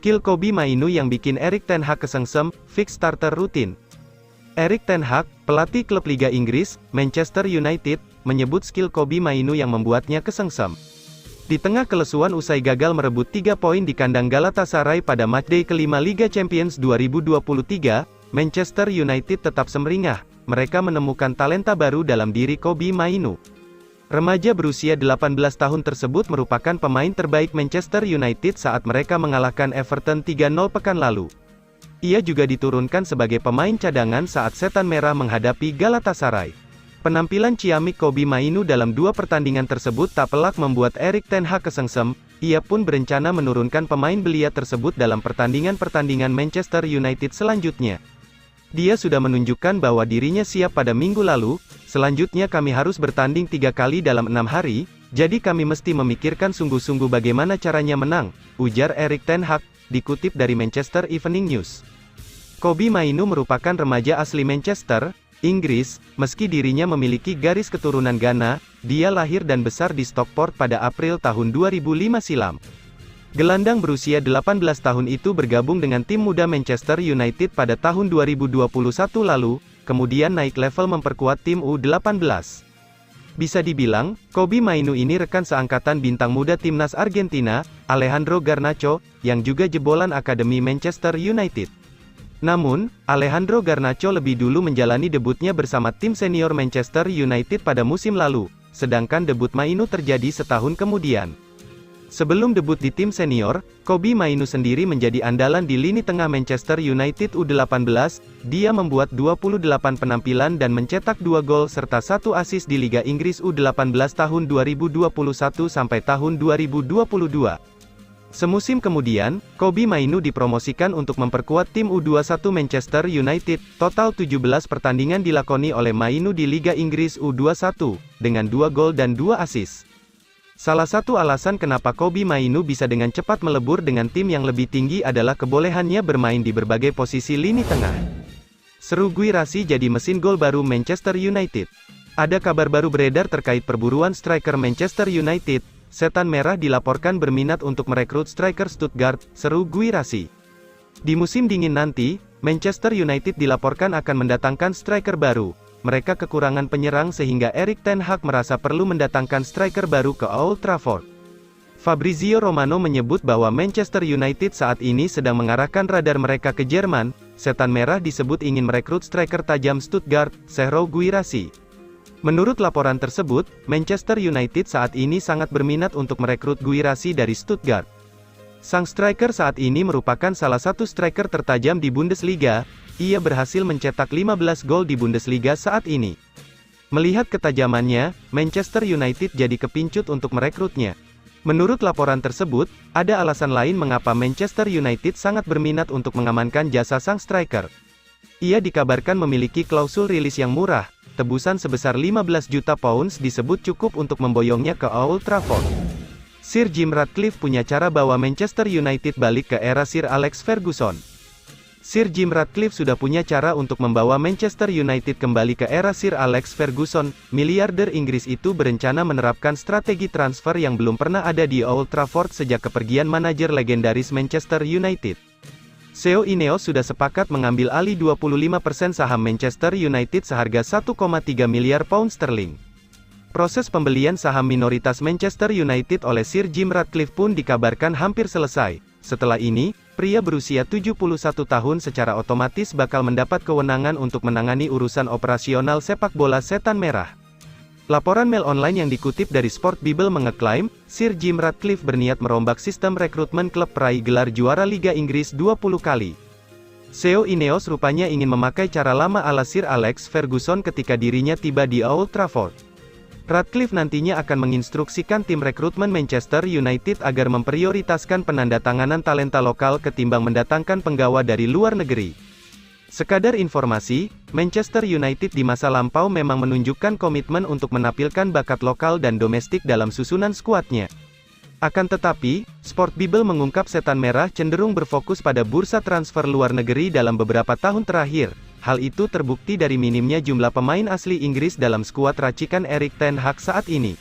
Skill Kobbie Mainoo yang bikin Erik ten Hag kesengsem, fix starter rutin. Erik ten Hag, pelatih klub Liga Inggris, Manchester United, menyebut skill Kobbie Mainoo yang membuatnya kesengsem. Di tengah kelesuan usai gagal merebut 3 poin di kandang Galatasaray pada matchday kelima Liga Champions 2023, Manchester United tetap semeringah. Mereka menemukan talenta baru dalam diri Kobbie Mainoo. Remaja berusia 18 tahun tersebut merupakan pemain terbaik Manchester United saat mereka mengalahkan Everton 3-0 pekan lalu. Ia juga diturunkan sebagai pemain cadangan saat Setan Merah menghadapi Galatasaray. Penampilan ciamik Kobbie Mainoo dalam 2 pertandingan tersebut tak pelak membuat Erik ten Hag kesengsem. Ia pun berencana menurunkan pemain belia tersebut dalam pertandingan-pertandingan Manchester United selanjutnya. Dia sudah menunjukkan bahwa dirinya siap pada minggu lalu. Selanjutnya kami harus bertanding 3 kali dalam 6 hari, jadi kami mesti memikirkan sungguh-sungguh bagaimana caranya menang, ujar Erik ten Hag, dikutip dari Manchester Evening News. Kobbie Mainoo merupakan remaja asli Manchester, Inggris. Meski dirinya memiliki garis keturunan Ghana, dia lahir dan besar di Stockport pada April tahun 2005 silam. Gelandang berusia 18 tahun itu bergabung dengan tim muda Manchester United pada tahun 2021 lalu, kemudian naik level memperkuat tim U18. Bisa dibilang, Kobbie Mainoo ini rekan seangkatan bintang muda timnas Argentina, Alejandro Garnacho, yang juga jebolan Akademi Manchester United. Namun, Alejandro Garnacho lebih dulu menjalani debutnya bersama tim senior Manchester United pada musim lalu, sedangkan debut Mainoo terjadi setahun kemudian. Sebelum debut di tim senior, Kobbie Mainoo sendiri menjadi andalan di lini tengah Manchester United U18, dia membuat 28 penampilan dan mencetak 2 gol serta 1 assist di Liga Inggris U18 tahun 2021 sampai tahun 2022. Semusim kemudian, Kobbie Mainoo dipromosikan untuk memperkuat tim U21 Manchester United. Total 17 pertandingan dilakoni oleh Mainoo di Liga Inggris U21, dengan 2 gol dan 2 assist. Salah satu alasan kenapa Kobbie Mainoo bisa dengan cepat melebur dengan tim yang lebih tinggi adalah kebolehannya bermain di berbagai posisi lini tengah. Seru Guirassy jadi mesin gol baru Manchester United. Ada kabar baru beredar terkait perburuan striker Manchester United. Setan Merah dilaporkan berminat untuk merekrut striker Stuttgart, seru Guirassy. Di musim dingin nanti, Manchester United dilaporkan akan mendatangkan striker baru. Mereka kekurangan penyerang sehingga Erik ten Hag merasa perlu mendatangkan striker baru ke Old Trafford. Fabrizio Romano menyebut bahwa Manchester United saat ini sedang mengarahkan radar mereka ke Jerman. Setan Merah disebut ingin merekrut striker tajam Stuttgart, seru Guirassy. Menurut laporan tersebut, Manchester United saat ini sangat berminat untuk merekrut Guirassy dari Stuttgart. Sang striker saat ini merupakan salah satu striker tertajam di Bundesliga. Ia berhasil mencetak 15 gol di Bundesliga saat ini. Melihat ketajamannya, Manchester United jadi kepincut untuk merekrutnya. Menurut laporan tersebut, ada alasan lain mengapa Manchester United sangat berminat untuk mengamankan jasa sang striker. Ia dikabarkan memiliki klausul rilis yang murah. Tebusan sebesar 15 juta pounds disebut cukup untuk memboyongnya ke Old Trafford. Sir Jim Ratcliffe punya cara bawa Manchester United balik ke era Sir Alex Ferguson. Sir Jim Ratcliffe sudah punya cara untuk membawa Manchester United kembali ke era Sir Alex Ferguson. Miliarder Inggris itu berencana menerapkan strategi transfer yang belum pernah ada di Old Trafford sejak kepergian manajer legendaris Manchester United. CEO Ineos sudah sepakat mengambil alih 25% saham Manchester United seharga 1,3 miliar pound sterling. Proses pembelian saham minoritas Manchester United oleh Sir Jim Ratcliffe pun dikabarkan hampir selesai. Setelah ini, pria berusia 71 tahun secara otomatis bakal mendapat kewenangan untuk menangani urusan operasional sepak bola Setan Merah. Laporan Mail Online yang dikutip dari Sport Bible mengeklaim, Sir Jim Ratcliffe berniat merombak sistem rekrutmen klub peraih gelar juara Liga Inggris 20 kali. CEO Ineos rupanya ingin memakai cara lama ala Sir Alex Ferguson ketika dirinya tiba di Old Trafford. Ratcliffe nantinya akan menginstruksikan tim rekrutmen Manchester United agar memprioritaskan penandatanganan talenta lokal ketimbang mendatangkan penggawa dari luar negeri. Sekadar informasi, Manchester United di masa lampau memang menunjukkan komitmen untuk menampilkan bakat lokal dan domestik dalam susunan skuadnya. Akan tetapi, Sport Bible mengungkap Setan Merah cenderung berfokus pada bursa transfer luar negeri dalam beberapa tahun terakhir. Hal itu terbukti dari minimnya jumlah pemain asli Inggris dalam skuad racikan Erik ten Hag saat ini.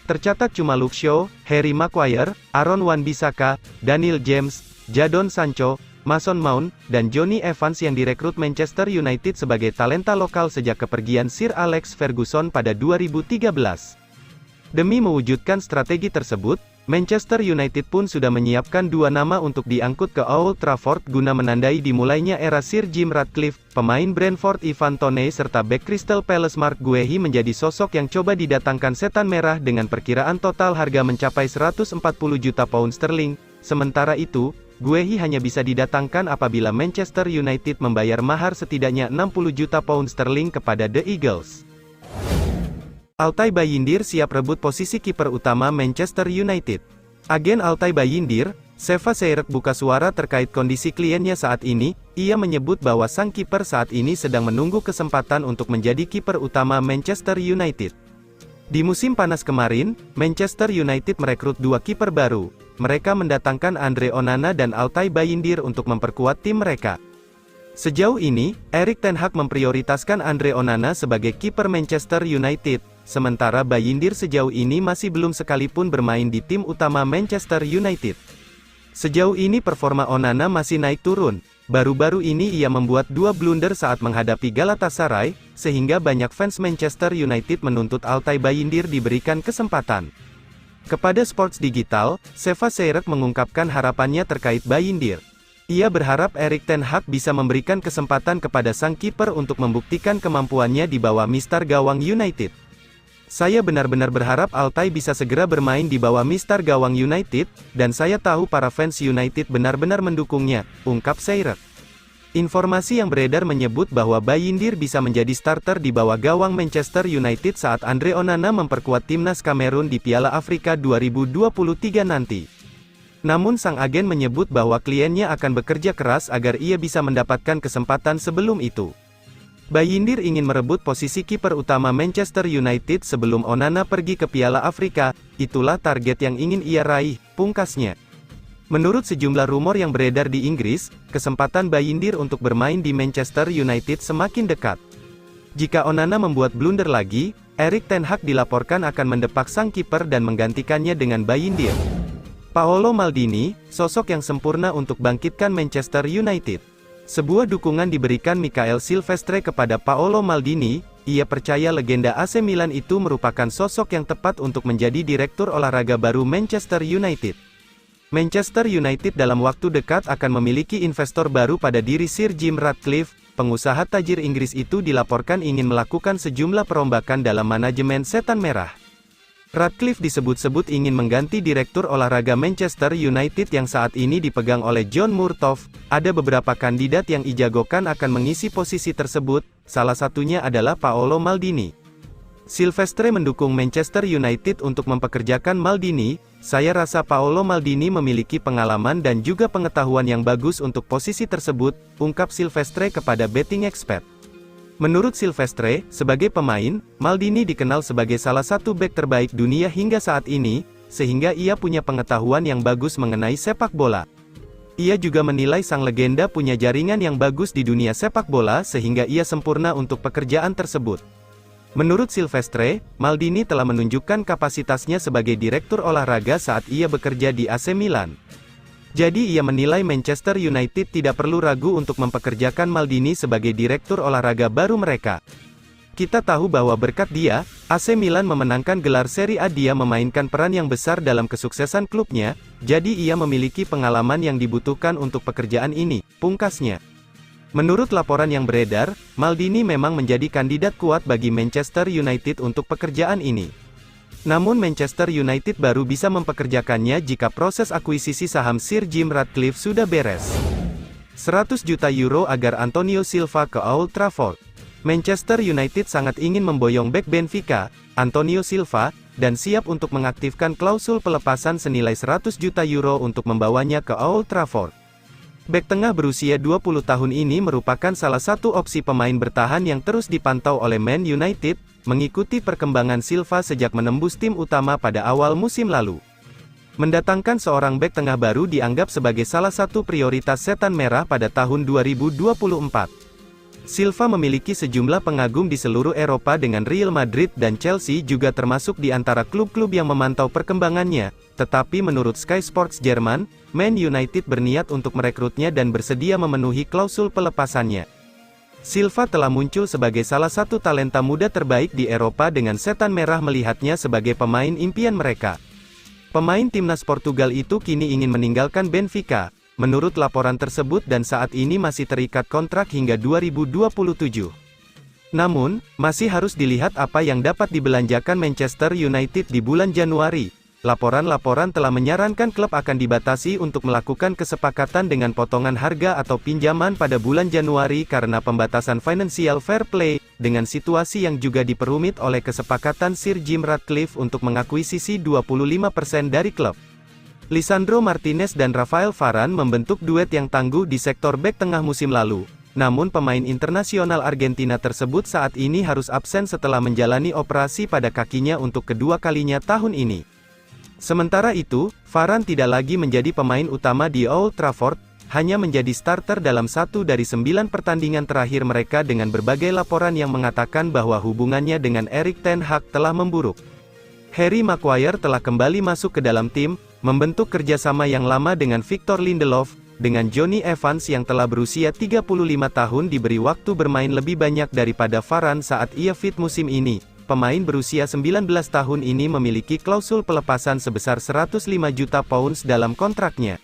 Tercatat cuma Luke Shaw, Harry Maguire, Aaron Wan-Bissaka, Daniel James, Jadon Sancho, Mason Mount, dan Jonny Evans yang direkrut Manchester United sebagai talenta lokal sejak kepergian Sir Alex Ferguson pada 2013. Demi mewujudkan strategi tersebut, Manchester United pun sudah menyiapkan dua nama untuk diangkut ke Old Trafford guna menandai dimulainya era Sir Jim Ratcliffe. Pemain Brentford Ivan Toney serta bek Crystal Palace Mark Guehi menjadi sosok yang coba didatangkan setan merah dengan perkiraan total harga mencapai 140 juta pound sterling. Sementara itu, Guehi hanya bisa didatangkan apabila Manchester United membayar mahar setidaknya 60 juta pound sterling kepada The Eagles. Altay Bayindir siap rebut posisi kiper utama Manchester United. Agen Altay Bayindir, Seva Seyirk buka suara terkait kondisi kliennya saat ini. Ia menyebut bahwa sang kiper saat ini sedang menunggu kesempatan untuk menjadi kiper utama Manchester United. Di musim panas kemarin, Manchester United merekrut dua kiper baru. Mereka mendatangkan Andre Onana dan Altay Bayindir untuk memperkuat tim mereka. Sejauh ini, Erik ten Hag memprioritaskan Andre Onana sebagai kiper Manchester United. Sementara Bayindir sejauh ini masih belum sekalipun bermain di tim utama Manchester United. Sejauh ini performa Onana masih naik turun. Baru-baru ini ia membuat dua blunder saat menghadapi Galatasaray, sehingga banyak fans Manchester United menuntut Altay Bayindir diberikan kesempatan. Kepada Sports Digital, Seva Seyirk mengungkapkan harapannya terkait Bayindir. Ia berharap Erik ten Hag bisa memberikan kesempatan kepada sang kiper untuk membuktikan kemampuannya di bawah mistar gawang United. Saya benar-benar berharap Altay bisa segera bermain di bawah mistar gawang United, dan saya tahu para fans United benar-benar mendukungnya, ungkap Seyirk. Informasi yang beredar menyebut bahwa Bayindir bisa menjadi starter di bawah gawang Manchester United saat Andre Onana memperkuat timnas Kamerun di Piala Afrika 2023 nanti. Namun sang agen menyebut bahwa kliennya akan bekerja keras agar ia bisa mendapatkan kesempatan sebelum itu. Bayindir ingin merebut posisi kiper utama Manchester United sebelum Onana pergi ke Piala Afrika, itulah target yang ingin ia raih, pungkasnya. Menurut sejumlah rumor yang beredar di Inggris, kesempatan Bayindir untuk bermain di Manchester United semakin dekat. Jika Onana membuat blunder lagi, Erik ten Hag dilaporkan akan mendepak sang kiper dan menggantikannya dengan Bayindir. Paolo Maldini, sosok yang sempurna untuk bangkitkan Manchester United. Sebuah dukungan diberikan Mikael Silvestre kepada Paolo Maldini. Ia percaya legenda AC Milan itu merupakan sosok yang tepat untuk menjadi direktur olahraga baru Manchester United. Manchester United dalam waktu dekat akan memiliki investor baru pada diri Sir Jim Ratcliffe. Pengusaha tajir Inggris itu dilaporkan ingin melakukan sejumlah perombakan dalam manajemen setan merah. Ratcliffe disebut-sebut ingin mengganti direktur olahraga Manchester United yang saat ini dipegang oleh John Murtough. Ada beberapa kandidat yang dijagokan akan mengisi posisi tersebut, salah satunya adalah Paolo Maldini. Silvestre mendukung Manchester United untuk mempekerjakan Maldini. Saya rasa Paolo Maldini memiliki pengalaman dan juga pengetahuan yang bagus untuk posisi tersebut, ungkap Silvestre kepada Betting Expert. Menurut Silvestre, sebagai pemain, Maldini dikenal sebagai salah satu bek terbaik dunia hingga saat ini, sehingga ia punya pengetahuan yang bagus mengenai sepak bola. Ia juga menilai sang legenda punya jaringan yang bagus di dunia sepak bola sehingga ia sempurna untuk pekerjaan tersebut. Menurut Silvestre, Maldini telah menunjukkan kapasitasnya sebagai direktur olahraga saat ia bekerja di AC Milan. Jadi ia menilai Manchester United tidak perlu ragu untuk mempekerjakan Maldini sebagai direktur olahraga baru mereka. Kita tahu bahwa berkat dia, AC Milan memenangkan gelar Serie A. Dia memainkan peran yang besar dalam kesuksesan klubnya, jadi ia memiliki pengalaman yang dibutuhkan untuk pekerjaan ini, pungkasnya. Menurut laporan yang beredar, Maldini memang menjadi kandidat kuat bagi Manchester United untuk pekerjaan ini. Namun Manchester United baru bisa mempekerjakannya jika proses akuisisi saham Sir Jim Ratcliffe sudah beres. 100 juta euro agar Antonio Silva ke Old Trafford. Manchester United sangat ingin memboyong bek Benfica, Antonio Silva, dan siap untuk mengaktifkan klausul pelepasan senilai 100 juta euro untuk membawanya ke Old Trafford. Bek tengah berusia 20 tahun ini merupakan salah satu opsi pemain bertahan yang terus dipantau oleh Man United, mengikuti perkembangan Silva sejak menembus tim utama pada awal musim lalu. Mendatangkan seorang bek tengah baru dianggap sebagai salah satu prioritas setan merah pada tahun 2024. Silva memiliki sejumlah pengagum di seluruh Eropa dengan Real Madrid dan Chelsea juga termasuk di antara klub-klub yang memantau perkembangannya, tetapi menurut Sky Sports Jerman, Man United berniat untuk merekrutnya dan bersedia memenuhi klausul pelepasannya. Silva telah muncul sebagai salah satu talenta muda terbaik di Eropa dengan Setan Merah melihatnya sebagai pemain impian mereka. Pemain timnas Portugal itu kini ingin meninggalkan Benfica, menurut laporan tersebut dan saat ini masih terikat kontrak hingga 2027. Namun, masih harus dilihat apa yang dapat dibelanjakan Manchester United di bulan Januari. Laporan-laporan telah menyarankan klub akan dibatasi untuk melakukan kesepakatan dengan potongan harga atau pinjaman pada bulan Januari karena pembatasan financial fair play, dengan situasi yang juga diperumit oleh kesepakatan Sir Jim Ratcliffe untuk mengakuisisi 25% dari klub. Lisandro Martinez dan Rafael Varane membentuk duet yang tangguh di sektor bek tengah musim lalu. Namun pemain internasional Argentina tersebut saat ini harus absen setelah menjalani operasi pada kakinya untuk kedua kalinya tahun ini. Sementara itu, Varane tidak lagi menjadi pemain utama di Old Trafford, hanya menjadi starter dalam 1 dari 9 pertandingan terakhir mereka dengan berbagai laporan yang mengatakan bahwa hubungannya dengan Erik ten Hag telah memburuk. Harry Maguire telah kembali masuk ke dalam tim, membentuk kerjasama yang lama dengan Victor Lindelof, dengan Jonny Evans yang telah berusia 35 tahun diberi waktu bermain lebih banyak daripada Varane saat ia fit musim ini. Pemain berusia 19 tahun ini memiliki klausul pelepasan sebesar 105 juta pounds dalam kontraknya.